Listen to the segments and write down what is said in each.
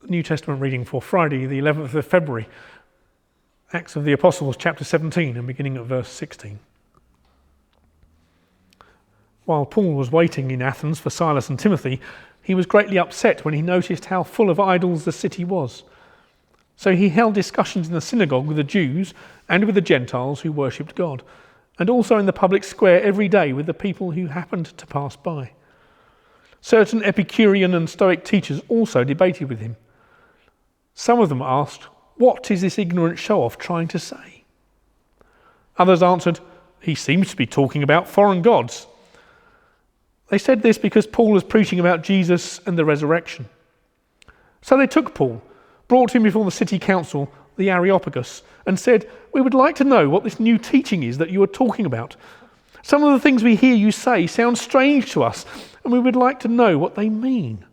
New Testament reading for Friday, the 11th of February, Acts of the Apostles, chapter 17, and beginning at verse 16. While Paul was waiting in Athens for Silas and Timothy, he was greatly upset when he noticed how full of idols the city was. So he held discussions in the synagogue with the Jews and with the Gentiles who worshipped God, and also in the public square every day with the people who happened to pass by. Certain Epicurean and Stoic teachers also debated with him. Some of them asked, "What is this ignorant show-off trying to say?" Others answered, "He seems to be talking about foreign gods." They said this because Paul was preaching about Jesus and the resurrection. So they took Paul, brought him before the city council, the Areopagus, and said, "We would like to know what this new teaching is that you are talking about. Some of the things we hear you say sound strange to us, and we would like to know what they mean."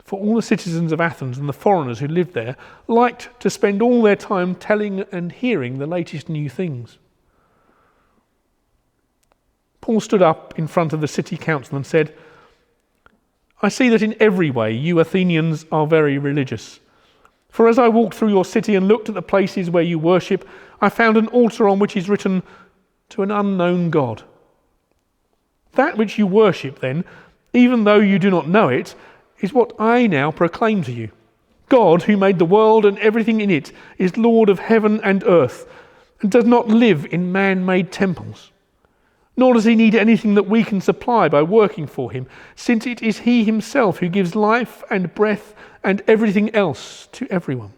For all the citizens of Athens and the foreigners who lived there liked to spend all their time telling and hearing the latest new things. Paul stood up in front of the city council and said, "I see that in every way you Athenians are very religious. For as I walked through your city and looked at the places where you worship, I found an altar on which is written, 'To an unknown God.' That which you worship, then, even though you do not know it, is what I now proclaim to you. God, who made the world and everything in it, is Lord of heaven and earth, and does not live in man-made temples. Nor does he need anything that we can supply by working for him, since it is he himself who gives life and breath and everything else to everyone.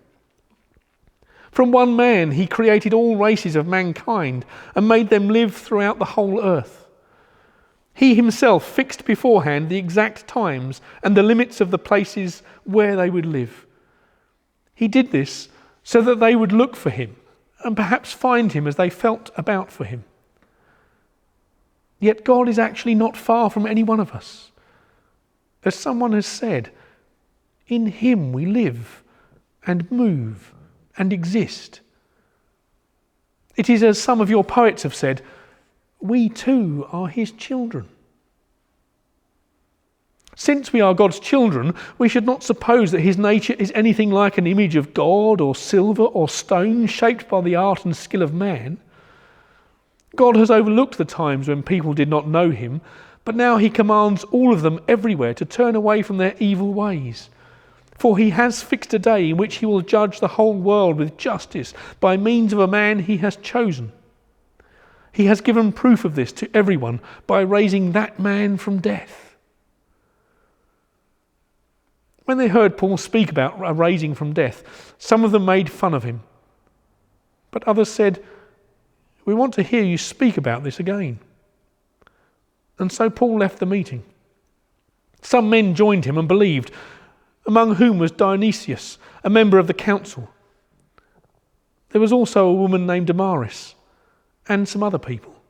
From one man he created all races of mankind and made them live throughout the whole earth. He himself fixed beforehand the exact times and the limits of the places where they would live. He did this so that they would look for him and perhaps find him as they felt about for him. Yet God is actually not far from any one of us. As someone has said, in him we live and move and exist. It is as some of your poets have said, we too are his children. Since we are God's children, we should not suppose that his nature is anything like an image of God or silver or stone shaped by the art and skill of man. God has overlooked the times when people did not know him, but now he commands all of them everywhere to turn away from their evil ways. For he has fixed a day in which he will judge the whole world with justice by means of a man he has chosen. He has given proof of this to everyone by raising that man from death." When they heard Paul speak about a raising from death, some of them made fun of him. But others said, "We want to hear you speak about this again." And so Paul left the meeting. Some men joined him and believed, among whom was Dionysius, a member of the council. There was also a woman named Damaris, and some other people.